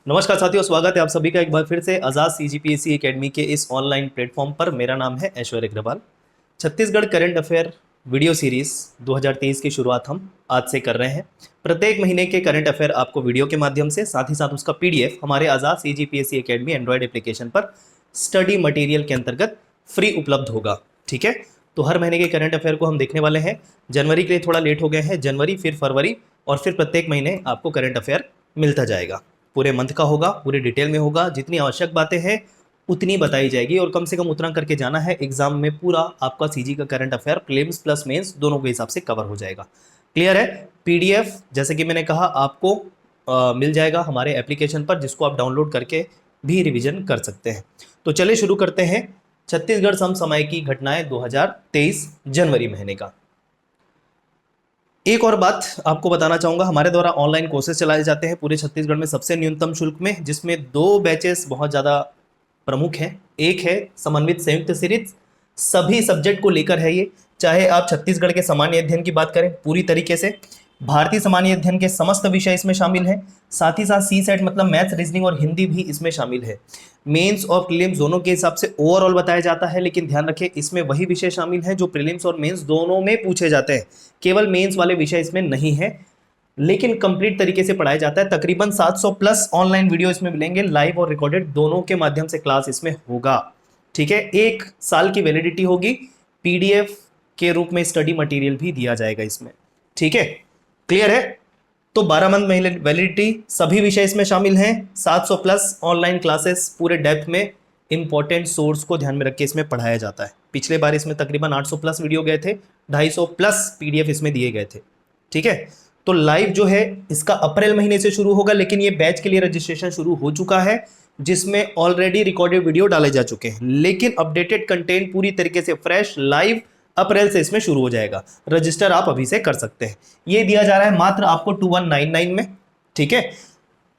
नमस्कार साथियों, स्वागत है आप सभी का एक बार फिर से आजाद सीजीपीएससी एकेडमी के इस ऑनलाइन प्लेटफॉर्म पर। मेरा नाम है Aishwarya Agrawal. Chhattisgarh current affair video series 2023 की शुरुआत हम आज से कर रहे हैं। प्रत्येक महीने के करंट अफेयर आपको वीडियो के माध्यम से, साथ ही साथ उसका पीडीएफ हमारे आजाद सीजीपीएससी एकेडमी एंड्रॉयड एप्लीकेशन पर स्टडी मटेरियल के अंतर्गत फ्री उपलब्ध होगा। ठीक है, तो हर महीने के करंट अफेयर को हम देखने वाले हैं। जनवरी के लिए थोड़ा लेट हो गए हैं, जनवरी फिर फरवरी और फिर प्रत्येक महीने आपको करंट अफेयर मिलता जाएगा। पूरे मंथ का होगा, पूरे डिटेल में होगा, जितनी आवश्यक बातें हैं उतनी बताई जाएगी और कम से कम उतना करके जाना है। एग्जाम में पूरा आपका सीजी का current affair prelims plus mains दोनों के हिसाब से कवर हो जाएगा। क्लियर है? पीडीएफ जैसे कि मैंने कहा आपको मिल जाएगा हमारे एप्लीकेशन पर, जिसको आप डाउनलोड करके भी रिवीजन कर सकते हैं। तो चलिए शुरू करते हैं छत्तीसगढ़ समसामयिकी घटनाएं 2023 जनवरी महीने का। एक और बात आपको बताना चाहूँगा, हमारे द्वारा ऑनलाइन कोर्सेज चलाए जाते हैं पूरे छत्तीसगढ़ में सबसे न्यूनतम शुल्क में, जिसमें 2 बैचेस बहुत ज़्यादा प्रमुख हैं। एक है समन्वित संयुक्त सीरीज, सभी सब्जेक्ट को लेकर है ये, चाहे आप छत्तीसगढ़ के सामान्य अध्ययन की बात करें पूरी तरीके से, भारतीय सामान्य अध्ययन के समस्त विषय इसमें शामिल हैं, साथ ही साथ सी सेट मतलब मैथ्स, रीजनिंग और हिंदी भी इसमें शामिल है। मेंस और प्रीलिम्स दोनों के हिसाब से ओवरऑल बताया जाता है, लेकिन ध्यान रखें इसमें वही विषय शामिल हैं जो प्रीलिम्स और मेंस दोनों में पूछे जाते हैं। केवल मेंस वाले विषय इसमें नहीं है, लेकिन कंप्लीट तरीके से पढ़ाया जाता है। तकरीबन 700 प्लस ऑनलाइन वीडियो इसमें मिलेंगे, लाइव और रिकॉर्डेड दोनों के माध्यम से क्लास इसमें होगा। ठीक है, 1 साल की वैलिडिटी होगी, पीडीएफ के रूप में स्टडी मटेरियल भी दिया जाएगा इसमें। ठीक है, क्लियर है? तो 12 मंथ वैलिडिटी, सभी विषय इसमें शामिल हैं, 700 प्लस ऑनलाइन क्लासेस पूरे डेप्थ में इंपॉर्टेंट सोर्स को ध्यान में रख के इसमें पढ़ाया जाता है। पिछले बार इसमें तकरीबन 800 प्लस वीडियो गए थे, 250 प्लस पीडीएफ इसमें दिए गए थे। ठीक है, तो लाइव जो है इसका अप्रैल महीने से शुरू होगा, लेकिन ये बैच के लिए रजिस्ट्रेशन शुरू हो चुका है, जिसमें ऑलरेडी रिकॉर्डेड वीडियो डाले जा चुके हैं, लेकिन अपडेटेड कंटेंट पूरी तरीके से फ्रेश लाइव अप्रैल से इसमें शुरू हो जाएगा। रजिस्टर आप अभी से कर सकते हैं। ये दिया जा रहा है मात्र आपको 2199 में। ठीक है,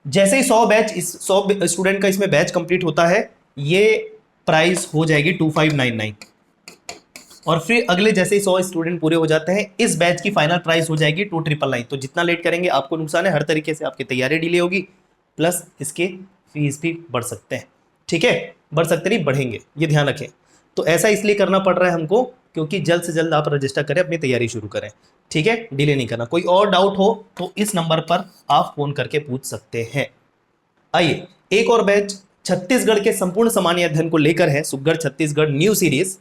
जैसे ही 100 स्टूडेंट का इसमें बैच कंप्लीट होता है, ये प्राइस हो जाएगी 2599, और फिर अगले जैसे ही 100 स्टूडेंट पूरे हो जाते हैं, इस बैच की फाइनल प्राइस हो जाएगी 2999। तो जितना लेट करेंगे आपको नुकसान है, हर तरीके से आपकी तैयारी डिले होगी, प्लस इसके फीस भी बढ़ सकते हैं। ठीक है, बढ़ सकते नहीं, बढ़ेंगे, ये ध्यान रखें। तो ऐसा इसलिए करना पड़ रहा है हमको क्योंकि जल्द से जल्द आप रजिस्टर करें, अपनी तैयारी शुरू करें। ठीक है, डिले नहीं करना। कोई और डाउट हो तो इस नंबर पर आप फोन करके पूछ सकते हैं। आइए, एक और बैच छत्तीसगढ़ के संपूर्ण सामान्य अध्ययन को लेकर है, सुघड़ छत्तीसगढ़ न्यू सीरीज,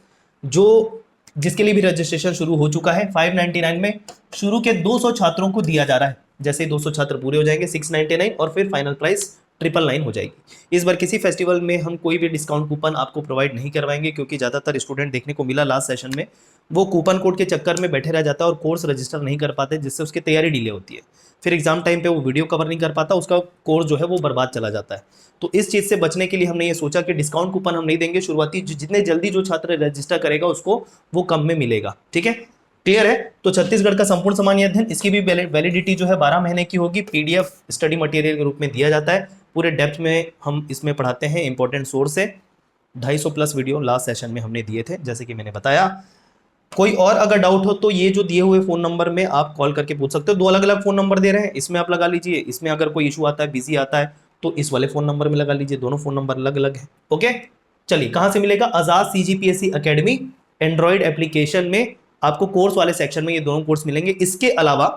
जिसके लिए भी रजिस्ट्रेशन शुरू हो चुका है। 599 में शुरू के 200 छात्रों को दिया जा रहा है। जैसे 200 छात्र पूरे हो जाएंगे 699, और फिर फाइनल प्राइस 999 हो जाएगी। इस बार किसी फेस्टिवल में हम कोई भी डिस्काउंट कूपन आपको प्रोवाइड नहीं करवाएंगे, क्योंकि ज़्यादातर स्टूडेंट देखने को मिला लास्ट सेशन में वो कूपन कोड के चक्कर में बैठे रह जाता है और कोर्स रजिस्टर नहीं कर पाते, जिससे उसकी तैयारी डिले होती है। फिर एग्जाम टाइम पे वो वीडियो कवर नहीं कर पाता, उसका कोर्स जो है वो बर्बाद चला जाता है। तो इस चीज़ से बचने के लिए हमने ये सोचा कि डिस्काउंट कूपन हम नहीं देंगे। शुरुआती जितने जल्दी जो छात्र रजिस्टर करेगा उसको वो कम में मिलेगा। ठीक है, क्लियर है? तो छत्तीसगढ़ का संपूर्ण सामान्य अध्ययन, इसकी भी वैलिडिटी जो है 12 महीने की होगी। पीडीएफ स्टडी मटेरियल के रूप में दिया जाता है, पूरे डेप्थ में हम इसमें पढ़ाते हैं, इंपॉर्टेंट सोर्स से 250 प्लस वीडियो लास्ट सेशन में हमने दिए थे, जैसे कि मैंने बताया। कोई और अगर डाउट हो तो ये जो दिए हुए फ़ोन नंबर में आप कॉल करके पूछ सकते हो। 2 अलग अलग फ़ोन नंबर दे रहे हैं, इसमें आप लगा लीजिए, इसमें अगर कोई इशू आता है, बिजी आता है, तो इस वाले फ़ोन नंबर में लगा लीजिए। दोनों फ़ोन नंबर अलग अलग है। ओके, चलिए, कहाँ से मिलेगा? आजाद सीजीपीएससी एकेडमी एंड्रॉयड एप्लीकेशन में आपको कोर्स वाले सेक्शन में ये दोनों कोर्स मिलेंगे। इसके अलावा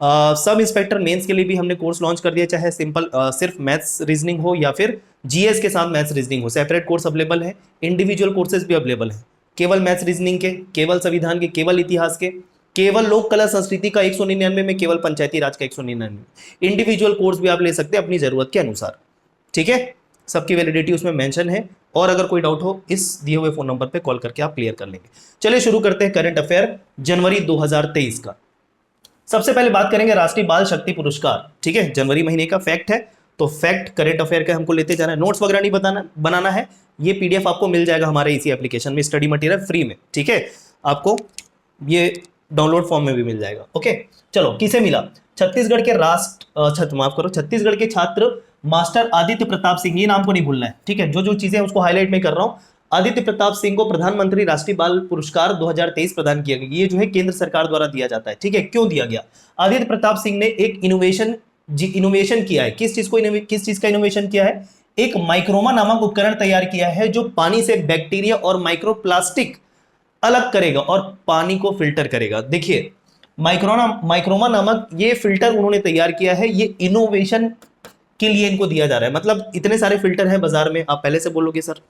सब इंस्पेक्टर मेंस के लिए भी हमने कोर्स लॉन्च कर दिया, चाहे सिंपल सिर्फ मैथ्स रीजनिंग हो या फिर जीएस के साथ मैथ्स रीजनिंग हो। सेपरेट कोर्स अवेलेबल है, इंडिविजुअल कोर्सेज भी अवेलेबल है, केवल मैथ्स रीजनिंग के, केवल संविधान के, केवल इतिहास के, केवल लोक कला संस्कृति का 199 में, केवल पंचायती राज का 199 में। इंडिविजुअल कोर्स भी आप ले सकते हैं अपनी जरूरत के अनुसार। ठीक है, सबकी वैलिडिटी उसमें मेंशन है, और अगर कोई डाउट हो इस दिए हुए फोन नंबर पे कॉल करके आप क्लियर कर लेंगे। चलिए शुरू करते हैं करंट अफेयर जनवरी 2023 का। सबसे पहले बात करेंगे राष्ट्रीय बाल शक्ति पुरस्कार। ठीक है, जनवरी महीने का फैक्ट है, तो फैक्ट करंट अफेयर का हमको लेते जाना है। नोट्स वगैरह नहीं बनाना है, ये पीडीएफ आपको मिल जाएगा हमारे इसी एप्लीकेशन में, स्टडी मटेरियल फ्री में। ठीक है, आपको ये डाउनलोड फॉर्म में भी मिल जाएगा। ओके, चलो, किसे मिला? छत्तीसगढ़ के छत्तीसगढ़ के छात्र मास्टर आदित्य प्रताप सिंह, ये नाम को नहीं भूलना है। ठीक है, जो चीजें उसको हाईलाइट में कर रहा हूं। आदित्य प्रताप सिंह को प्रधानमंत्री राष्ट्रीय बाल पुरस्कार 2023 प्रदान किया गया। ये जो है केंद्र सरकार द्वारा दिया जाता है। ठीक है, क्यों दिया गया? आदित्य प्रताप सिंह ने एक इनोवेशन जी इनोवेशन किया है। किस चीज का इनोवेशन किया है? एक माइक्रोमा नामक उपकरण तैयार किया है जो पानी से बैक्टीरिया और माइक्रोप्लास्टिक अलग करेगा और पानी को फिल्टर करेगा। देखिए माइक्रोमा नामक ये फिल्टर उन्होंने तैयार किया है, ये इनोवेशन के लिए इनको दिया जा रहा है। मतलब इतने सारे फिल्टर हैं बाजार में, आप पहले से बोलोगे सर,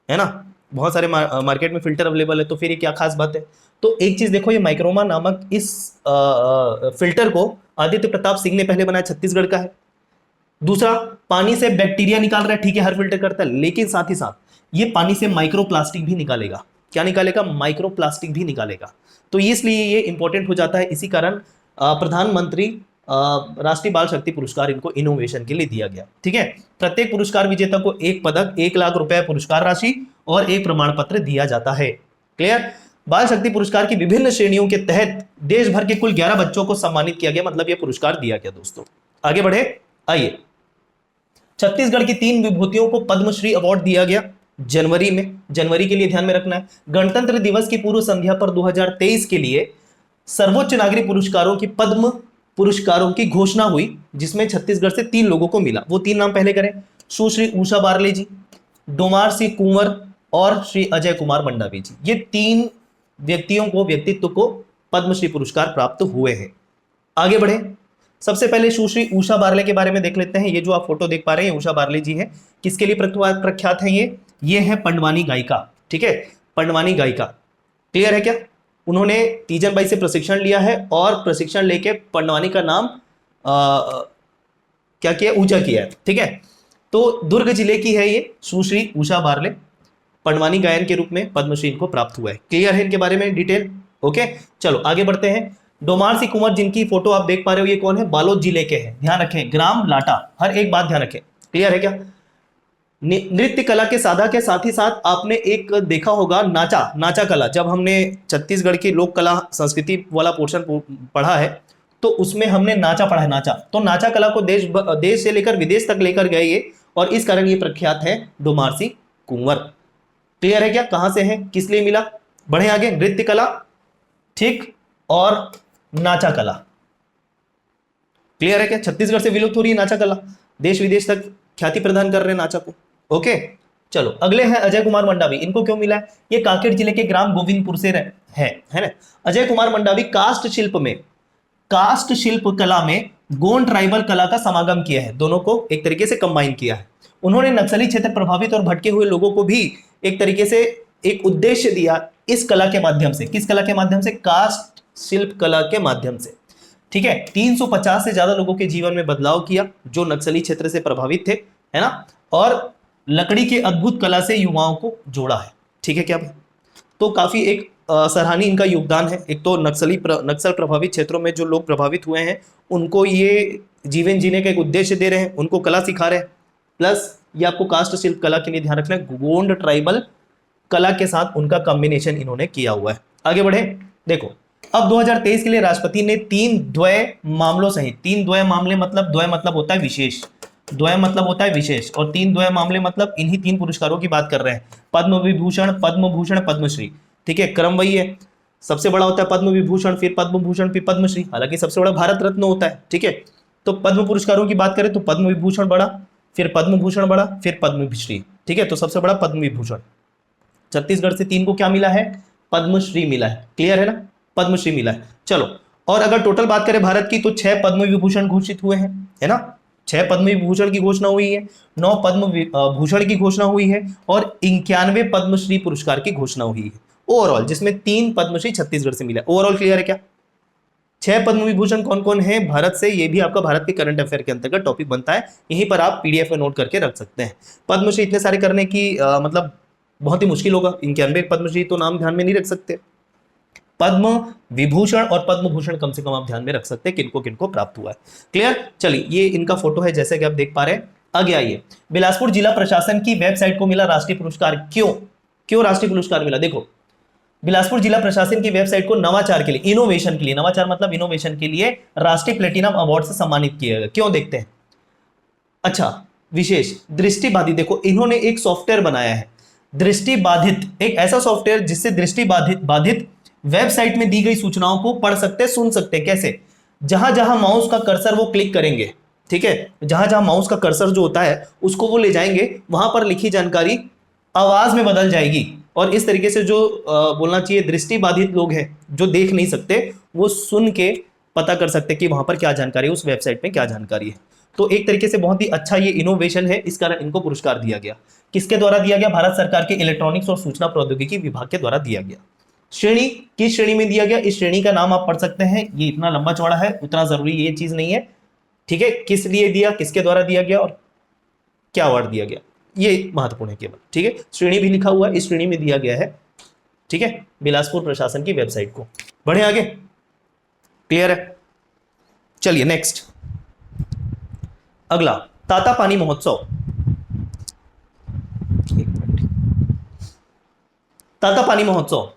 है ना, बहुत सारे मार्केट में फिल्टर अवेलेबल है, तो फिर ये क्या खास बात है? तो एक चीज देखो, ये माइक्रोमा नामक इस फिल्टर को आदित्य प्रताप सिंह ने पहले बनाया, छत्तीसगढ़ का है। दूसरा, पानी से बैक्टीरिया निकाल रहा है, ठीक है, हर फिल्टर करता है, लेकिन साथ ही साथ ये पानी से माइक्रोप्लास्टिक भी निकालेगा। क्या निकालेगा? माइक्रोप्लास्टिक भी निकालेगा। तो इसलिए ये इंपॉर्टेंट हो जाता है। इसी कारण प्रधानमंत्री राष्ट्रीय बाल शक्ति पुरस्कार इनको इनोवेशन के लिए दिया गया। ठीक है, प्रत्येक पुरस्कार विजेता को एक पदक, 1 लाख रुपए पुरस्कार राशि और एक प्रमाण पत्र दिया जाता है। क्लियर? बाल शक्ति पुरस्कार की विभिन्न श्रेणियों के तहत देश भर के कुल 11 बच्चों को सम्मानित किया गया, मतलब यह पुरस्कार दिया गया। दोस्तों आगे बढ़े, आइए। छत्तीसगढ़ की 3 विभूतियों को पद्मश्री अवार्ड दिया गया जनवरी में। जनवरी के लिए ध्यान में रखना है। गणतंत्र दिवस की पूर्व संध्या पर 2023 के लिए सर्वोच्च नागरिक पुरस्कारों की पद्म पुरस्कारों की घोषणा हुई, जिसमें छत्तीसगढ़ से 3 लोगों को मिला। वो 3 नाम पहले करें, सुश्री उषा बारले जी, डोमार सिंह कुंवर और श्री अजय कुमार मंडावी जी। ये 3 व्यक्तित्व को पद्मश्री पुरस्कार प्राप्त हुए हैं। आगे बढ़े, सबसे पहले सुश्री उषा बारले के बारे में देख लेते हैं। ये जो आप फोटो देख पा रहे हैं, उषा बारले जी हैं। किसके लिए प्रख्यात है ये है पंडवानी गायिका। ठीक है, पंडवानी गायिका। क्लियर है क्या? उन्होंने तीजन बाई से प्रशिक्षण लिया है और प्रशिक्षण लेके पंडवानी का नाम क्या किया? ऊंचा किया है। ठीक है, तो दुर्ग जिले की है ये सुश्री उषा बारले। पंडवानी गायन के रूप में पद्मश्री इनको प्राप्त हुआ है। क्लियर है इनके बारे में डिटेल? ओके, चलो आगे बढ़ते हैं। डोमार सिंह कुंवर, जिनकी फोटो आप देख पा रहे हो, ये कौन है? बालोद जिले के हैं। ध्यान रखें, ग्राम लाटा, हर एक बात ध्यान रखें। क्लियर है क्या? नृत्य कला के साधक है। साथ ही साथ आपने एक देखा होगा नाचा कला। जब हमने छत्तीसगढ़ की लोक कला संस्कृति वाला पोर्शन पढ़ा है, तो उसमें हमने नाचा पढ़ा है, नाचा। तो नाचा कला को देश से लेकर विदेश तक लेकर गए ये, और इस कारण ये प्रख्यात है डोमार सिंह कुंवर। क्लियर है क्या? कहां से है, किस लिए मिला? बढ़े आगे। नृत्य कला, ठीक, और नाचा कला। क्लियर है क्या? छत्तीसगढ़ से विलुप्त हो रही है नाचा कला, देश विदेश तक ख्याति प्रदान कर रहे हैं नाचा को। ओके, चलो अगले हैं अजय कुमार मंडावी। इनको क्यों मिला है? ये कांकेर जिले के ग्राम गोविंदपुर से है ना। अजय कुमार मंडावी कास्ट शिल्प कला में गोंड ट्राइबल कला का समागम किया है। दोनों को एक तरीके से कंबाइन किया है। उन्होंने नक्सली क्षेत्र प्रभावित और भटके हुए लोगों को भी एक तरीके से एक उद्देश्य दिया इस कला के माध्यम से। किस कला के माध्यम से? कास्ट शिल्प कला के माध्यम से। ठीक है, 350 से ज्यादा लोगों के जीवन में बदलाव किया जो नक्सली क्षेत्र से प्रभावित थे, है ना, और लकड़ी के अद्भुत कला से युवाओं को जोड़ा है। ठीक है क्या? तो काफी एक सराहनीय इनका योगदान है। एक तो नक्सल प्रभावित क्षेत्रों में जो लोग प्रभावित हुए हैं, उनको ये जीवन जीने का एक उद्देश्य दे रहे हैं, उनको कला सिखा रहे हैं। प्लस ये आपको कास्ट शिल्प कला के लिए ध्यान रखना है, गोंड ट्राइबल कला के साथ उनका कॉम्बिनेशन इन्होंने किया हुआ है। आगे बढ़े, देखो अब 2023 के लिए राष्ट्रपति ने 3 द्वय मामलों सहित, 3 द्वय मामले मतलब, द्वय मतलब होता है विशेष, द्वय मतलब होता है विशेष, और 3 द्वय मामले मतलब इन्हीं 3 पुरस्कारों की बात कर रहे हैं। पद्म विभूषण, पद्म भूषण, पद्मश्री। ठीक है, क्रम वही है, सबसे बड़ा होता है पद्म विभूषण, फिर पद्म भूषण, फिर पद्मश्री। हालांकि सबसे बड़ा भारत रत्न होता है। ठीक है, तो पद्म पुरस्कारों की बात करें तो पद्म विभूषण बड़ा, फिर पद्म भूषण बड़ा, फिर पद्मश्री। ठीक है, तो सबसे बड़ा पद्म विभूषण। छत्तीसगढ़ से 3 को क्या मिला है? पद्मश्री मिला है। क्लियर है ना, पद्मश्री मिला है। चलो, और अगर टोटल बात करें भारत की, तो 6 पद्म विभूषण घोषित हुए हैं, है ना, 6 पद्म विभूषण की घोषणा हुई है, 9 पद्म भूषण की घोषणा हुई है, और 91 पद्मश्री पुरस्कार की घोषणा हुई है ओवरऑल, जिसमें 3 पद्मश्री छत्तीसगढ़ से मिला। ओवरऑल क्लियर है क्या? 6 पद्म विभूषण कौन कौन है भारत से, ये भी आपका भारत के करंट अफेयर के अंतर्गत टॉपिक बनता है। यहीं पर आप पीडीएफ में नोट करके रख सकते हैं। पद्मश्री इतने सारे करने की मतलब बहुत ही मुश्किल होगा। 91 पद्मश्री तो नाम ध्यान में नहीं रख सकते। पद्म विभूषण और पद्म भूषण कम से कम आप ध्यान में रख सकते हैं किनको किनको प्राप्त हुआ है। क्लियर? चलिए, ये इनका फोटो है जैसे कि आप देख पा रहे हैं। आगे आइए, बिलासपुर जिला प्रशासन की वेबसाइट को मिला राष्ट्रीय पुरस्कार। क्यों राष्ट्रीय पुरस्कार मिला? देखो, बिलासपुर जिला प्रशासन की वेबसाइट को नवाचार के लिए, इनोवेशन के लिए, नवाचार मतलब इनोवेशन के लिए राष्ट्रीय प्लेटिनम अवार्ड से सम्मानित किया गया। क्यों, देखते हैं। अच्छा, विशेष दृष्टिबाधित, देखो इन्होंने एक सॉफ्टवेयर बनाया है दृष्टिबाधित, एक ऐसा सॉफ्टवेयर जिससे दृष्टिबाधित वेबसाइट में दी गई सूचनाओं को पढ़ सकते, सुन सकते। कैसे? जहां जहां माउस का कर्सर वो क्लिक करेंगे, ठीक है, जहां जहां माउस का कर्सर जो होता है उसको वो ले जाएंगे, वहां पर लिखी जानकारी आवाज में बदल जाएगी, और इस तरीके से जो बोलना चाहिए दृष्टि बाधित लोग हैं जो देख नहीं सकते, वो सुन के पता कर सकते कि वहां पर क्या जानकारी है, उस वेबसाइट में क्या जानकारी है। तो एक तरीके से बहुत ही अच्छा ये इनोवेशन है, इस कारण इनको पुरस्कार दिया गया। किसके द्वारा दिया गया? भारत सरकार के इलेक्ट्रॉनिक्स और सूचना प्रौद्योगिकी विभाग के द्वारा दिया गया। श्रेणी किस श्रेणी में दिया गया? इस श्रेणी का नाम आप पढ़ सकते हैं, ये इतना लंबा चौड़ा है, उतना जरूरी ये चीज नहीं है, ठीक है। किस लिए दिया, किसके द्वारा दिया गया और क्या अवार्ड दिया गया, ये महत्वपूर्ण है केवल, ठीक है। श्रेणी भी लिखा हुआ है, इस श्रेणी में दिया गया है, ठीक है, बिलासपुर प्रशासन की वेबसाइट को। बढ़े आगे, क्लियर है? चलिए नेक्स्ट, अगला तातापानी महोत्सव। तातापानी महोत्सव,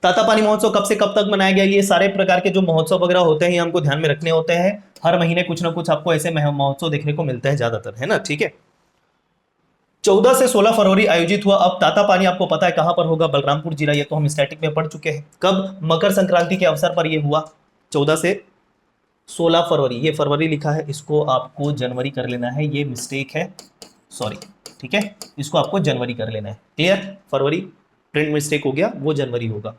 तातापानी महोत्सव कब से कब तक मनाया गया? ये सारे प्रकार के जो महोत्सव वगैरह होते हैं ये हमको ध्यान में रखने होते हैं। हर महीने कुछ ना कुछ आपको ऐसे महोत्सव देखने को मिलते हैं ज्यादातर, है ना, ठीक है। 14 से 16 फरवरी आयोजित हुआ। अब तातापानी आपको पता है कहां पर होगा? बलरामपुर जिला, ये तो हम स्टैटिक में पढ़ चुके हैं। कब? मकर संक्रांति के अवसर पर यह हुआ, 14 से 16 फरवरी। ये फरवरी लिखा है, इसको आपको जनवरी कर लेना है, ये मिस्टेक है, सॉरी, ठीक है, इसको आपको जनवरी कर लेना है, क्लियर। फरवरी प्रिंट मिस्टेक हो गया, वो जनवरी होगा,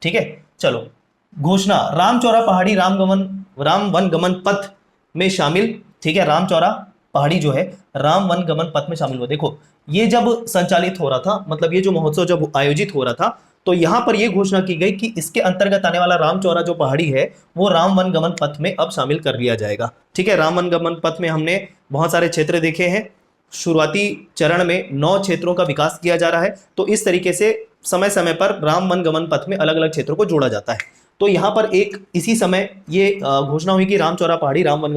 ठीक है। चलो, घोषणा, रामचौरा पहाड़ी राम वन गमन पथ में शामिल, ठीक है। रामचौरा पहाड़ी जो है राम वन गमन पथ में शामिल हुआ। देखो, ये जब संचालित हो रहा था, मतलब ये जो महोत्सव जब आयोजित हो रहा था, तो यहां पर यह घोषणा की गई कि इसके अंतर्गत आने वाला रामचौरा जो पहाड़ी है वो राम वन गमन पथ में अब शामिल कर लिया जाएगा, ठीक है। राम वन गमन पथ में हमने बहुत सारे क्षेत्र देखे हैं, शुरुआती चरण में 9 क्षेत्रों का विकास किया जा रहा है, तो इस तरीके से समय समय पर राम वन गमन पथ में अलग अलग क्षेत्रों को जोड़ा जाता है। तो यहाँ पर एक इसी समय ये घोषणा हुई कि रामचौरा पहाड़ी राम वन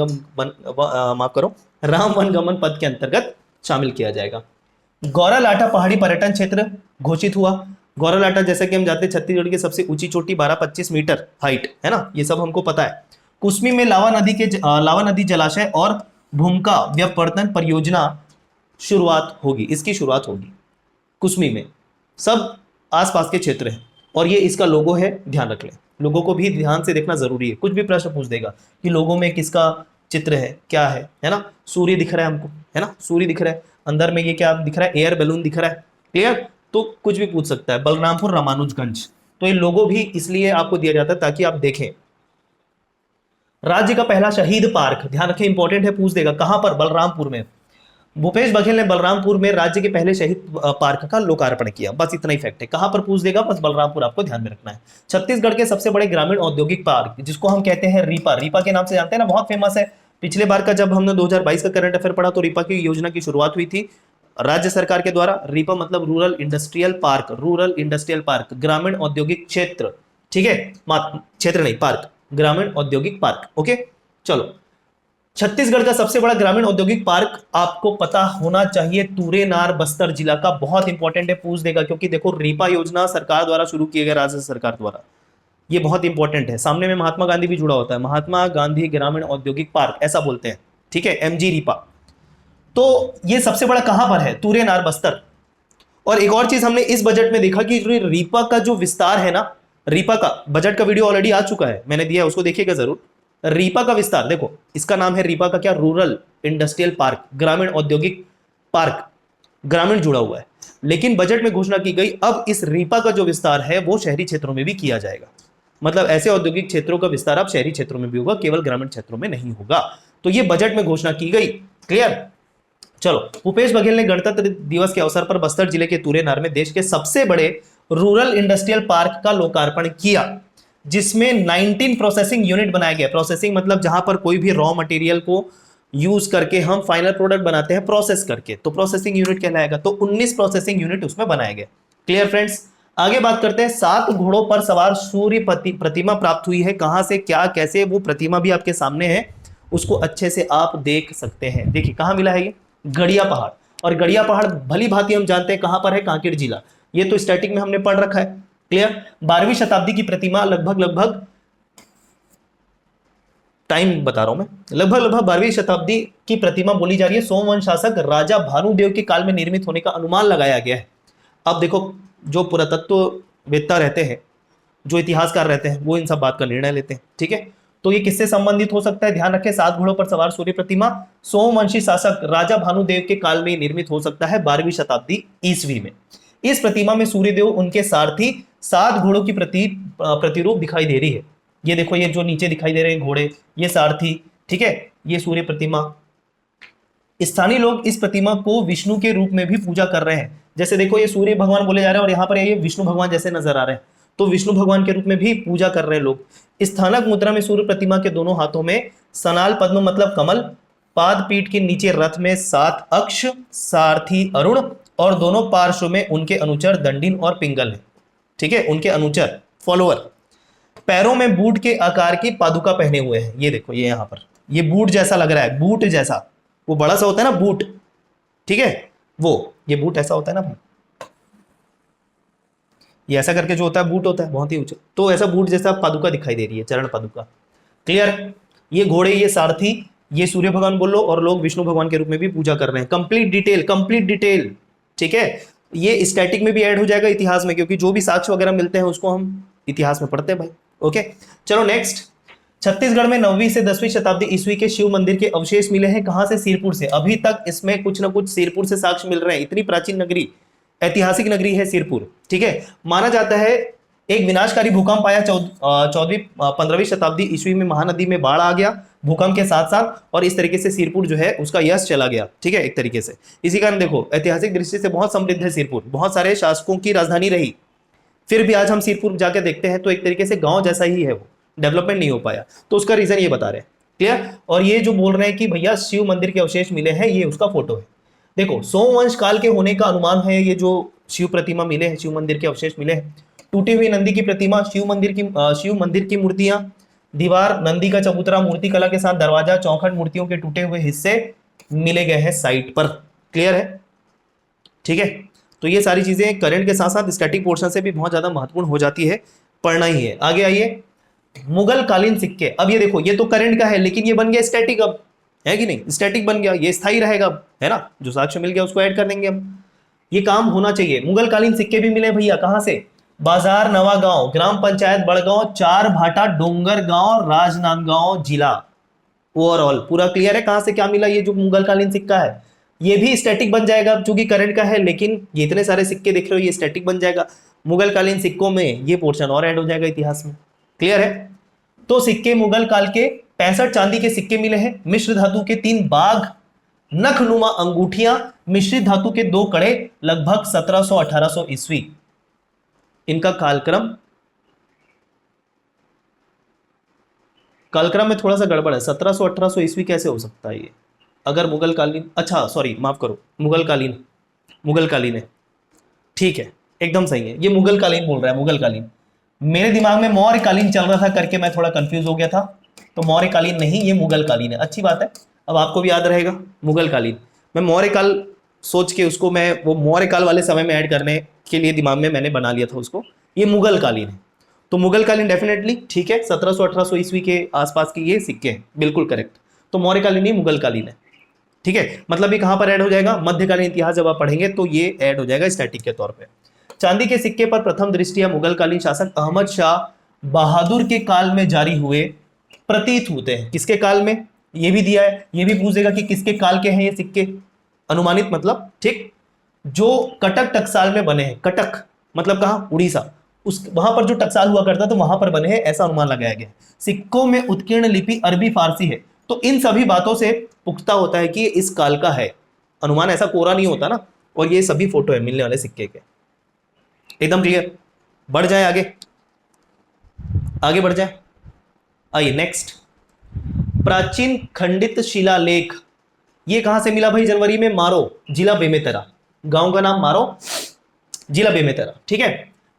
गमन पथ के अंतर्गत शामिल किया जाएगा। गौरालाटा पहाड़ी पर्यटन क्षेत्र घोषित हुआ। गौरालाटा जैसे कि हम जानते हैं छत्तीसगढ़ की सबसे ऊंची चोटी 12-25 मीटर हाइट है ना, ये सब हमको पता है। कुसमी में लावा नदी जलाशय और भूमिका व्यपर्तन परियोजना शुरुआत होगी, इसकी शुरुआत होगी कुसमी में। सब आसपास के क्षेत्र है और ये इसका लोगो है, ध्यान रख लें। लोगों को भी ध्यान से देखना जरूरी है, कुछ भी प्रश्न पूछ देगा कि लोगों में किसका चित्र है, क्या है ना। सूर्य दिख रहा है हमको, है ना, सूर्य दिख रहा है, अंदर में ये क्या दिख रहा है? एयर बैलून दिख रहा है, क्लियर। तो कुछ भी पूछ सकता है। बलरामपुर रामानुजगंज, तो ये लोगो भी इसलिए आपको दिया जाता है ताकि आप देखें। राज्य का पहला शहीद पार्क, ध्यान रखें, इंपॉर्टेंट है, पूछ देगा कहां पर? बलरामपुर में। भूपेश बघेल ने बलरामपुर में राज्य के पहले शहीद पार्क का लोकार्पण किया, बस इतना ही फैक्ट है। कहां पर पूछ देगा? बस बलरामपुर आपको ध्यान में रखना है। छत्तीसगढ़ के सबसे बड़े ग्रामीण औद्योगिक पार्क, जिसको हम कहते हैं रीपा, रीपा के नाम से जानते हैं ना, बहुत फेमस है। पिछले बार का जब हमने 2022 का करंट अफेयर पढ़ा तो रीपा की योजना की शुरुआत हुई थी राज्य सरकार के द्वारा। रीपा मतलब rural industrial park, rural industrial park, ग्रामीण औद्योगिक क्षेत्र, ठीक है, क्षेत्र नहीं, पार्क, ग्रामीण औद्योगिक पार्क, ओके। चलो, छत्तीसगढ़ का सबसे बड़ा ग्रामीण औद्योगिक पार्क आपको पता होना चाहिए, तुरेनार बस्तर जिला का, बहुत इंपॉर्टेंट है, पूछ देगा, क्योंकि देखो रीपा योजना सरकार द्वारा शुरू किया गया, राज्य सरकार द्वारा, ये बहुत इंपॉर्टेंट है। सामने में महात्मा गांधी भी जुड़ा होता है, महात्मा गांधी ग्रामीण औद्योगिक पार्क ऐसा बोलते हैं, ठीक है, एमजी रीपा। तो ये सबसे बड़ा कहां पर है? तुरेनार बस्तर। और एक और चीज हमने इस बजट में देखा कि रीपा का जो विस्तार है ना, रीपा का बजट का वीडियो ऑलरेडी आ चुका है, मैंने दिया है, उसको देखिएगा जरूर। रीपा का विस्तार देखो, इसका नाम है रीपा का क्या? रूरल इंडस्ट्रियल पार्क, ग्रामीण औद्योगिक पार्क, ग्रामीण जुड़ा हुआ है। लेकिन बजट में घोषणा की गई अब इस रीपा का जो विस्तार है वो शहरी क्षेत्रों में भी किया जाएगा, मतलब ऐसे औद्योगिक क्षेत्रों का विस्तार अब शहरी क्षेत्रों में भी होगा, केवल ग्रामीण क्षेत्रों में नहीं होगा। तो ये बजट में घोषणा की गई, क्लियर। चलो, भूपेश बघेल ने गणतंत्र दिवस के अवसर पर बस्तर जिले के तुरेनार में देश के सबसे बड़े रूरल इंडस्ट्रियल पार्क का लोकार्पण किया, जिसमें 19 प्रोसेसिंग यूनिट बनाया गया। प्रोसेसिंग मतलब जहां पर कोई भी रॉ मटेरियल को यूज करके हम फाइनल प्रोडक्ट बनाते हैं प्रोसेस करके, तो प्रोसेसिंग यूनिट कहलाएगा। तो 19 प्रोसेसिंग यूनिट उसमें बनाए गए, क्लियर फ्रेंड्स। आगे बात करते हैं, 7 घोड़ों पर सवार सूर्य प्रतिमा प्राप्त हुई है। कहां से, क्या, कैसे, वो प्रतिमा भी आपके सामने है, उसको अच्छे से आप देख सकते हैं। देखिए कहां मिला है ये? गड़िया पहाड़। और गड़िया पहाड़ भली भांति हम जानते हैं कहां पर है? कांकेर जिला। ये तो स्टैटिक में हमने पढ़ रखा है, क्लियर। 12वीं शताब्दी की प्रतिमा, लगभग टाइम बता रहा हूं मैं, लगभग 12वीं शताब्दी की प्रतिमा बोली जा रही है। सोमवंश शासक राजा भानुदेव के काल में निर्मित होने का अनुमान लगाया गया है। अब देखो, जो पुरातत्ववेत्ता रहते हैं, जो इतिहासकार रहते हैं, वो इन सब बात का निर्णय लेते हैं, ठीक है। तो ये किससे संबंधित हो सकता है? ध्यान रखें, 7 घोड़ों पर सवार सूर्य प्रतिमा सोमवंशी शासक राजा भानुदेव के काल में निर्मित हो सकता है 12वीं शताब्दी ईस्वी में। इस प्रतिमा में सूर्यदेव उनके सारथी 7 घोड़ों की प्रतिरूप दिखाई दे रही है। ये देखो, ये जो नीचे दिखाई दे रहे हैं घोड़े, ये सारथी, ठीक है, ये सूर्य प्रतिमा। स्थानीय लोग इस प्रतिमा को विष्णु के रूप में भी पूजा कर रहे हैं। जैसे देखो, ये सूर्य भगवान बोले जा रहे हैं और यहाँ पर ये विष्णु भगवान जैसे नजर आ रहे हैं, तो विष्णु भगवान के रूप में भी पूजा कर रहे हैं लोग। स्थानक मुद्रा में सूर्य प्रतिमा के दोनों हाथों में सनाल पद्म मतलब कमल, पाद पीठ के नीचे रथ में 7 अक्ष, सारथी अरुण और दोनों पार्श्व में उनके अनुचर दंडिन और पिंगल है, ठीक है, उनके अनुचर फॉलोअर। पैरों में बूट के आकार की पादुका पहने हुए हैं। ये देखो, ये यहाँ पर ये बूट जैसा लग रहा है, बूट जैसा, वो बड़ा सा होता है ना बूट, ठीक है, वो ये बूट ऐसा होता है ना भाई, ये ऐसा करके जो होता है बूट होता है बहुत ही ऊंचा, तो ऐसा बूट जैसा पादुका दिखाई दे रही है, चरण पादुका। क्लियर? ये घोड़े, ये सारथी, ये सूर्य भगवान बोल लो, और लोग विष्णु भगवान के रूप में भी पूजा कर रहे हैं। कंप्लीट डिटेल, ठीक है। ये स्टैटिक में भी ऐड हो जाएगा इतिहास में, क्योंकि जो भी साक्ष्य वगैरह मिलते हैं उसको हम इतिहास में पढ़ते हैं भाई। ओके, चलो नेक्स्ट। छत्तीसगढ़ में 9वीं से 10वीं शताब्दी ईस्वी के शिव मंदिर के अवशेष मिले हैं। कहां से? सिरपुर से। अभी तक इसमें कुछ ना कुछ सिरपुर से साक्ष्य मिल रहे हैं। इतनी प्राचीन नगरी, ऐतिहासिक नगरी है सिरपुर, ठीक है। माना जाता है एक विनाशकारी भूकंप आया 15वीं शताब्दी ईस्वी में, महानदी में बाढ़ आ गया भूकंप के साथ साथ, और इस तरीके से सिरपुर जो है उसका यश चला गया, ठीक है, एक तरीके से। इसी कारण देखो, ऐतिहासिक दृष्टि से बहुत समृद्ध है सिरपुर, बहुत सारे शासकों की राजधानी रही। फिर भी आज हम सिरपुर जाके देखते हैं तो एक तरीके से गांव जैसा ही है, वो डेवलपमेंट नहीं हो पाया, तो उसका रीजन ये बता रहे हैं। क्लियर? और ये जो बोल रहे हैं कि भैया शिव मंदिर के अवशेष मिले हैं, ये उसका फोटो है। देखो, सोमवंश काल के होने का अनुमान है। ये जो शिव प्रतिमा मिले हैं, शिव मंदिर के अवशेष मिले हैं, टूटी हुई नंदी की प्रतिमा, शिव मंदिर की मूर्तियां, दीवार, नंदी का चबूतरा, मूर्ति कला के साथ दरवाजा, चौखट, मूर्तियों के टूटे हुए हिस्से मिले गए हैं साइट पर। क्लियर है? ठीक है, तो ये सारी चीजें करंट के साथ साथ स्टैटिक पोर्शन से भी बहुत ज्यादा महत्वपूर्ण हो जाती है, पढ़ना ही है। आगे आइए, मुगल कालीन सिक्के। अब ये देखो, ये तो करंट का है लेकिन ये बन गया स्टैटिक, अब है कि नहीं, स्टैटिक बन गया, ये स्थायी रहेगा अब, है ना, जो साक्ष्य मिल गया उसको ऐड कर देंगे हम, ये काम होना चाहिए। मुगल कालीन सिक्के भी मिले भैया, कहां से? बाजार नवा गांव, ग्राम पंचायत बड़गांव, चार भाटा, डोंगर गांव, राजनांदगांव जिला। ओवरऑल पूरा क्लियर है कहां से क्या मिला? ये जो मुगल कालीन सिक्का है ये भी स्टैटिक बन जाएगा, चूंकि करंट का है, लेकिन ये इतने सारे सिक्के देख रहे हो, ये स्टैटिक बन जाएगा। मुगल कालीन सिक्कों में ये पोर्शन और ऐड हो जाएगा इतिहास में। क्लियर है? तो सिक्के मुगल काल के 65 चांदी के सिक्के मिले हैं, मिश्र धातु के 3 बाघ, नखनुमा अंगूठियां, मिश्रित धातु के 2 कड़े, लगभग 1700-1800 ईस्वी। इनका कालक्रम में थोड़ा सा गड़बड़ है, 1700-1800 ईस्वी कैसे हो सकता है ये? अगर मुगल कालीन, अच्छा सॉरी माफ करो, मुगल कालीन है, ठीक है, एकदम सही है, ये मुगल कालीन बोल रहा है, मुगल कालीन। मेरे दिमाग में मौर्य कालीन चल रहा था करके मैं थोड़ा कंफ्यूज हो गया था, तो मौर्य कालीन नहीं, ये मुगल कालीन है। अच्छी बात है, अब आपको भी याद रहेगा मुगल कालीन। मैं मौर्य काल सोच के उसको मैं वो मौर्य काल वाले समय में ऐड करने के लिए दिमाग में मैंने बना लिया था उसको, ये मुगल कालीन है। तो मुगल कालीन डेफिनेटली ठीक है, 1700-1800 ईस्वी के आसपास के ये सिक्के हैं, बिल्कुल करेक्ट। तो मौर्य कालीन नहीं, मुगल कालीन है, ठीक है। मतलब ये कहां पर ऐड हो जाएगा? मध्यकालीन इतिहास जब आप पढ़ेंगे तो ये ऐड हो जाएगा स्टैटिक के तौर पे। चांदी के सिक्के पर प्रथम दृष्टिया मुगल कालीन शासक अहमद शाह बहादुर के काल में जारी हुए प्रतीत होते हैं। किसके काल में? ये भी दिया है, ये भी पूछेगा कि किसके काल के हैं ये सिक्के, अनुमानित मतलब, ठीक। जो कटक टकसाल में बने हैं, कटक मतलब कहां? उड़ीसा, उस वहां पर जो टकसाल हुआ करता तो वहां पर बने हैं, ऐसा अनुमान लगाया गया। सिक्कों में उत्कीर्ण लिपि अरबी फारसी है, तो इन सभी बातों से पुख्ता होता है कि ये इस काल का है। अनुमान ऐसा कोरा नहीं होता ना, और ये सभी फोटो है मिलने वाले सिक्के के, एकदम क्लियर। बढ़ जाए आगे बढ़ जाए। आइए नेक्स्ट, प्राचीन खंडित शिलालेख। ये कहां से मिला भाई? जनवरी में मारो, जिला बेमेतरा, गांव का नाम मारो, जिला बेमेतरा, ठीक है।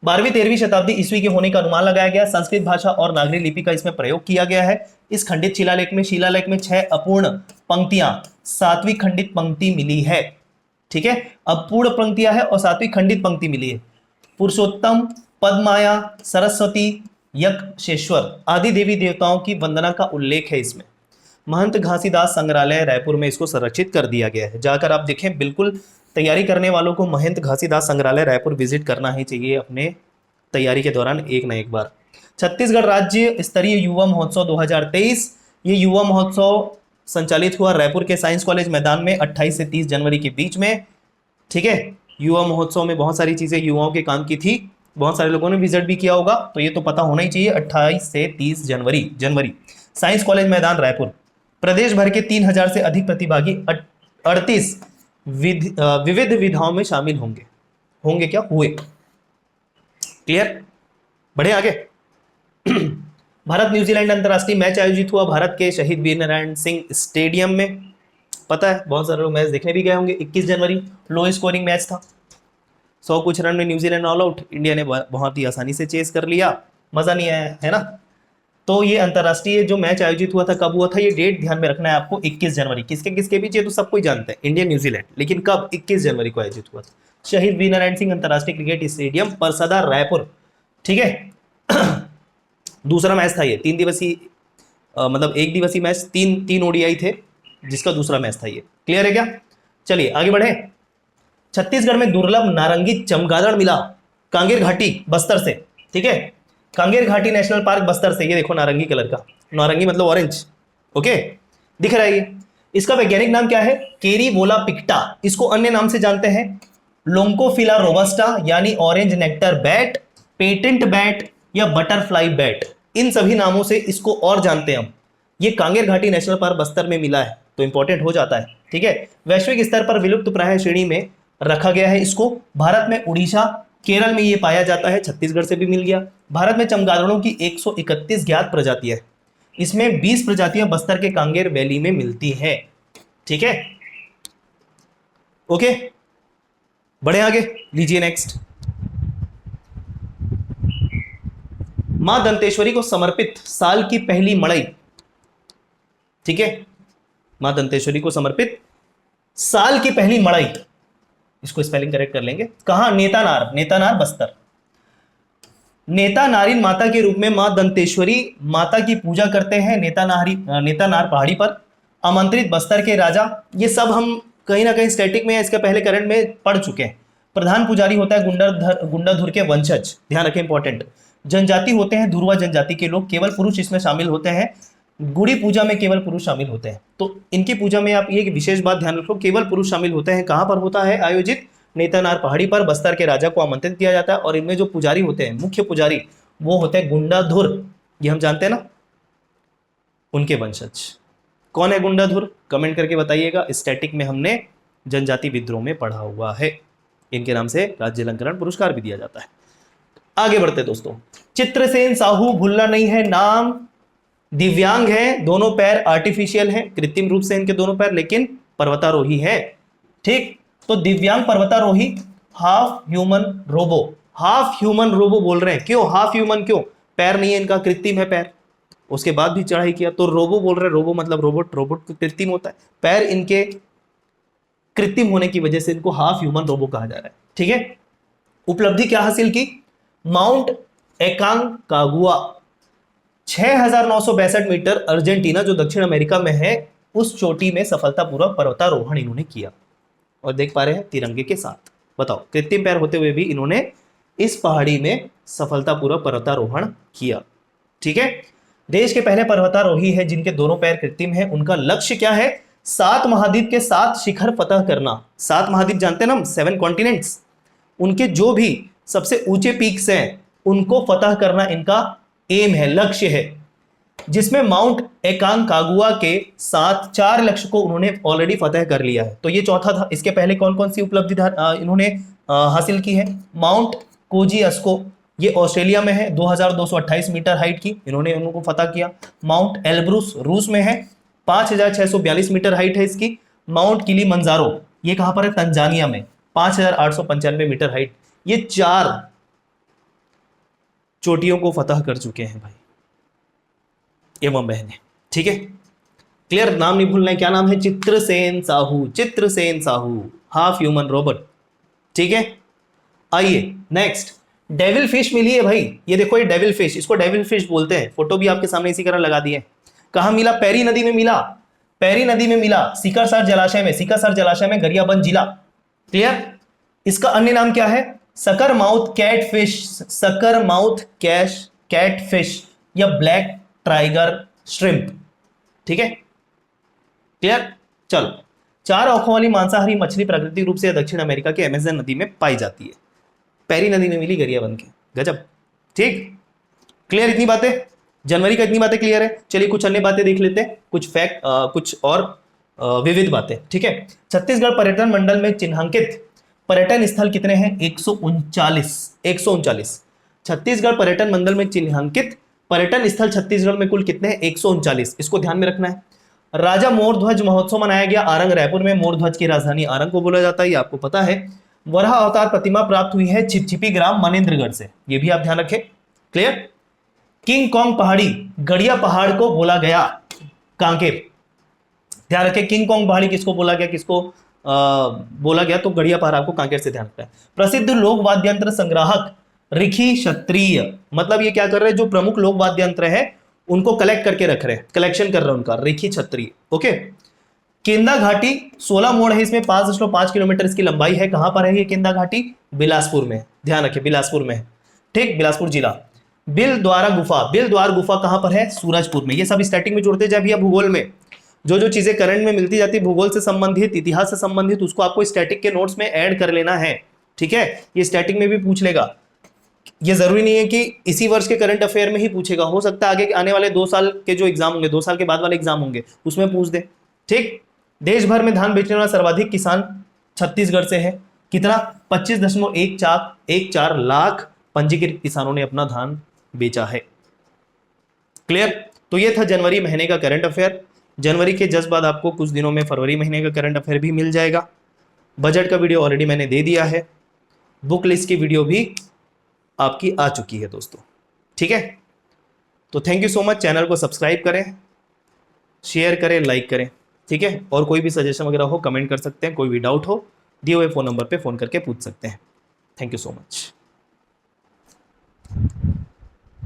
12वीं-13वीं शताब्दी ईस्वी के होने का अनुमान लगाया गया। संस्कृत भाषा और नागरी लिपि का इसमें प्रयोग किया गया है। इस खंडित शिलालेख में 6 अपूर्ण पंक्तियां, 7वीं खंडित पंक्ति मिली है, ठीक है। अपूर्ण पंक्तियां है और 7वीं खंडित पंक्ति मिली है। पुरुषोत्तम, पद्माया, सरस्वती, यक्षेश्वर आदि देवी देवताओं की वंदना का उल्लेख है इसमें। महंत घासीदास संग्रहालय रायपुर में इसको संरक्षित कर दिया गया है। जाकर आप देखें, बिल्कुल तैयारी करने वालों को महंत घासीदास संग्रहालय रायपुर विजिट करना ही चाहिए अपने तैयारी के दौरान एक ना एक बार। छत्तीसगढ़ राज्य स्तरीय युवा महोत्सव 2023, ये युवा महोत्सव संचालित हुआ रायपुर के साइंस कॉलेज मैदान में 28 से 30 जनवरी के बीच में। ठीक है, युवा महोत्सव में बहुत सारी चीजें युवाओं के काम की थी, बहुत सारे लोगों ने विजिट भी किया होगा, तो ये तो पता होना ही चाहिए। 28 से 30 जनवरी साइंस कॉलेज मैदान रायपुर। प्रदेश भर के 3000 से अधिक प्रतिभागी 38 विविध विधाओं में शामिल होंगे क्या हुए। क्लियर, बढ़े आगे। भारत न्यूजीलैंड अंतरराष्ट्रीय मैच आयोजित हुआ भारत के शहीद वीरनारायण सिंह स्टेडियम में। पता है बहुत सारे लोग मैच देखने भी गए होंगे। 21 जनवरी लो स्कोरिंग मैच था, 100 कुछ रन में न्यूजीलैंड ऑल आउट, इंडिया ने बहुत ही आसानी से चेस कर लिया, मजा नहीं आया है ना। तो ये अंतरराष्ट्रीय जो मैच आयोजित हुआ था, कब हुआ था, ये डेट ध्यान में रखना है आपको, 21 जनवरी। किसके किसके बीच, ये तो सब कोई जानते हैं, इंडिया न्यूजीलैंड, लेकिन कब, 21 जनवरी को आयोजित हुआ था। शहीद वीरनारायण सिंह अंतरराष्ट्रीय क्रिकेट स्टेडियम, परसदा, रायपुर। ठीक है। दूसरा मैच था ये 3 दिवसीय, मतलब 1 दिवसीय मैच, तीन ओडीआई थे, जिसका दूसरा मैच था ये। क्लियर है क्या? चलिए आगे बढ़े। छत्तीसगढ़ में दुर्लभ नारंगी चमगादड़ मिला कांगेर घाटी बस्तर से। ठीक है, कांगेर घाटी नेशनल पार्क बस्तर से। ये देखो नारंगी कलर का, नारंगी मतलब ऑरेंज, ओके, दिख रहा है ये। इसका वैज्ञानिक नाम क्या है? केरीवोला पिक्टा। इसको अन्य नाम से जानते हैं लोंकोफिला रोबस्टा, यानी orange nectar bat, patent bat या बटरफ्लाई बैट। इन सभी नामों से इसको और जानते हैं हम। ये कांगेर घाटी नेशनल पार्क बस्तर में मिला है, तो इंपॉर्टेंट हो जाता है। ठीक है, वैश्विक स्तर पर विलुप्त प्राय श्रेणी में रखा गया है इसको। भारत में उड़ीसा, केरल में ये पाया जाता है, छत्तीसगढ़ से भी मिल गया। भारत में चमगादड़ों की 131 ज्ञात प्रजातियां, इसमें 20 प्रजातियां बस्तर के कांगेर वैली में मिलती हैं। ठीक है, ओके, बढ़े आगे, लीजिए नेक्स्ट। मां दंतेश्वरी को समर्पित साल की पहली मड़ई। ठीक है, मां दंतेश्वरी को समर्पित साल की पहली मड़ई, इसको स्पेलिंग करेक्ट कर लेंगे। कहां? नेतानार, नेतानार बस्तर। नेता नारिन माता के रूप में मां दंतेश्वरी माता की पूजा करते हैं नेतानार पहाड़ी पर। आमंत्रित बस्तर के राजा, ये सब हम कहीं ना कहीं स्टैटिक में या इसके पहले करंट में पढ़ चुके हैं। प्रधान पुजारी होता है गुंडाधुर के वंशज, ध्यान रखें इंपॉर्टेंट। जनजाति होते हैं धुरवा जनजाति के लोग, केवल पुरुष इसमें शामिल होते हैं। गुड़ी पूजा में केवल पुरुष शामिल होते हैं, तो इनकी पूजा में आप ये विशेष बात ध्यान रखो, केवल पुरुष शामिल होते हैं। कहां पर होता है आयोजित? नेतानार पहाड़ी पर। बस्तर के राजा को आमंत्रित किया जाता है, और इनमें जो पुजारी होते हैं, मुख्य पुजारी, वो होते हैं गुंडाधुर, ये हम जानते हैं ना, उनके वंशज। कौन है गुंडाधुर? कमेंट करके बताइएगा। स्टैटिक में हमने जनजाति विद्रोह में पढ़ा हुआ है, इनके नाम से राज्य अलंकरण पुरस्कार भी दिया जाता है। आगे बढ़ते दोस्तों। चित्रसेन साहू भूलना नहीं है नाम। दिव्यांग है, दोनों पैर आर्टिफिशियल हैं, कृत्रिम रूप से इनके दोनों पैर, लेकिन पर्वतारोही है। ठीक, तो दिव्यांग पर्वतारोही, half human robo. Half human robo बोल रहे हैं, क्यों हाफ ह्यूमन? क्यों? पैर नहीं है इनका, कृत्रिम है पैर, उसके बाद भी चढ़ाई किया, तो रोबो बोल रहे हैं। रोबो मतलब रोबोट, रोबोट कृत्रिम होता है, पैर इनके कृत्रिम होने की वजह से इनको हाफ ह्यूमन रोबो कहा जा रहा है। ठीक है, उपलब्धि क्या हासिल की? माउंट एकांकागुआ 6962 मीटर, अर्जेंटीना जो दक्षिण अमेरिका में है, उस चोटी में सफलतापूर्वक पर्वतारोहण इन्होंने किया। और देख पा रहे हैं तिरंगे के साथ। बताओ, कृत्रिम पैर होते हुए भी इन्होंने इस पहाड़ी में सफलतापूर्वक पर्वतारोहण किया। ठीक है, देश के पहले पर्वतारोही है जिनके दोनों पैर कृत्रिम हैं। उनका लक्ष्य क्या है? 7 महाद्वीप के 7 शिखर फतह करना। 7 महाद्वीप जानते हैं ना हम, 7 कॉन्टिनेंट्स, उनके जो भी सबसे ऊंचे पीक्स हैं उनको फतह करना इनका एम है, लक्ष्य है, जिसमें माउंट एकांकागुआ के साथ 4 लक्ष्य को उन्होंने ऑलरेडी फतह कर लिया है। तो ये चौथा था। इसके पहले कौन कौन सी उपलब्धि इन्होंने हासिल की है? माउंट कोजियास्को, ये ऑस्ट्रेलिया में है, 2228 मीटर हाइट की, इन्होंने उनको फतह किया। माउंट एल्ब्रूस रूस में है, 5642 मीटर हाइट है इसकी। माउंट किलीमंजारो, ये कहां पर है? तंजानिया में, 5895 मीटर हाइट। ये 4 चोटियों को फतह कर चुके हैं भाई एवं बहने। ठीक है, क्लियर? नाम नहीं भूलना है, क्या नाम है? Chitrasen Sahu, Chitrasen Sahu, half human robot. ठीक है, आइए नेक्स्ट। डेविल फिश मिली है भाई, ये देखो, ये डेविल फिश, इसको डेविल फिश बोलते हैं। फोटो भी आपके सामने इसी तरह लगा दिए। कहां मिला? पैरी नदी में मिला, पैरी नदी में मिला, सिकरसर जलाशय में, सिकरसर जलाशय में, गरियाबंद जिला। क्लियर? इसका अन्य नाम क्या है? Sucker mouth catfish, sucker mouth catfish या ब्लैक टाइगर श्रिम्प। ठीक है, क्लियर। चलो, 4 आंखों वाली मांसाहारी मछली प्राकृतिक रूप से दक्षिण अमेरिका के अमेजन नदी में पाई जाती है। पैरी नदी में मिली गरिया बन के, गजब। ठीक, क्लियर इतनी बातें, जनवरी का इतनी बातें क्लियर है। चलिए कुछ अन्य बातें देख लेते हैं, कुछ फैक्ट, कुछ और विविध बातें। ठीक है, छत्तीसगढ़ पर्यटन मंडल में चिन्हांकित पर्यटन स्थल कितने हैं? 139। छत्तीसगढ़ पर्यटन मंडल में चिन्हांकित पर्यटन स्थल छत्तीसगढ़ में कुल कितने हैं? 139। इसको ध्यान में रखना है। राजा मोर ध्वज महोत्सव मनाया गया आरंग, रायपुर में। मोर ध्वज की राजधानी आरंग को बोला जाता है, ये आपको पता है। वराह अवतार प्रतिमा प्राप्त हुई है छिपछिपी ग्राम मनेन्द्रगढ़ से, ये भी आप ध्यान रखें। क्लियर। किंग कॉन्ग पहाड़ी गड़िया पहाड़ को बोला गया कांकेर, ध्यान रखें। किंग कॉन्ग पहाड़ी किसको बोला गया, किसको बोला गया? तो गड़िया पहाड़ आपको कांकेर से ध्यान रखना है। प्रसिद्ध लोक वाद्य यंत्र संग्राहक रिखी क्षत्रिय, मतलब ये क्या कर रहे हैं? जो प्रमुख लोक वाद्य यंत्र है उनको कलेक्ट करके रख रहे हैं, कलेक्शन कर रहे हैं उनका, रिखी क्षत्रिय। ओके। केंदा घाटी 16 मोड़ है इसमें, 5.5 किलोमीटर इसकी लंबाई है। कहां पर है ये केंदा घाटी? बिलासपुर में, ध्यान रखें, बिलासपुर में। ठीक, बिलासपुर जिला। बिल द्वारा गुफा, बिल द्वार गुफा कहां पर है? सूरजपुर में। ये सब स्टैटिक में जुड़ते जाए भैया, भूगोल में जो जो चीजें करंट में मिलती जाती है, भूगोल से संबंधित, इतिहास से संबंधित, उसको आपको स्टैटिक के नोट्स में ऐड कर लेना है। ठीक है, ये स्टैटिक में भी पूछ लेगा। ये जरूरी नहीं है कि इसी वर्ष के करंट अफेयर में ही पूछेगा, हो सकता है आगे आने वाले 2 साल के जो एग्जाम होंगे, 2 साल के बाद वाले एग्जाम होंगे, उसमें पूछ दे। ठीक। देश भर में धान बेचने वाला सर्वाधिक किसान छत्तीसगढ़ से है। कितना? 25.14 लाख पंजीकृत किसानों ने अपना धान बेचा है। क्लियर। तो ये था जनवरी महीने का करंट अफेयर। जनवरी के जस्ट बाद आपको कुछ दिनों में फरवरी महीने का करंट अफेयर भी मिल जाएगा। बजट का वीडियो ऑलरेडी मैंने दे दिया है, बुक लिस्ट की वीडियो भी आपकी आ चुकी है दोस्तों। ठीक है, तो thank you so much. Channel को सब्सक्राइब करें, शेयर करें, लाइक करें। ठीक है, और कोई भी सजेशन वगैरह हो कमेंट कर सकते हैं, कोई भी डाउट हो दिए हुए फ़ोन नंबर पे फ़ोन करके पूछ सकते हैं। Thank you so much.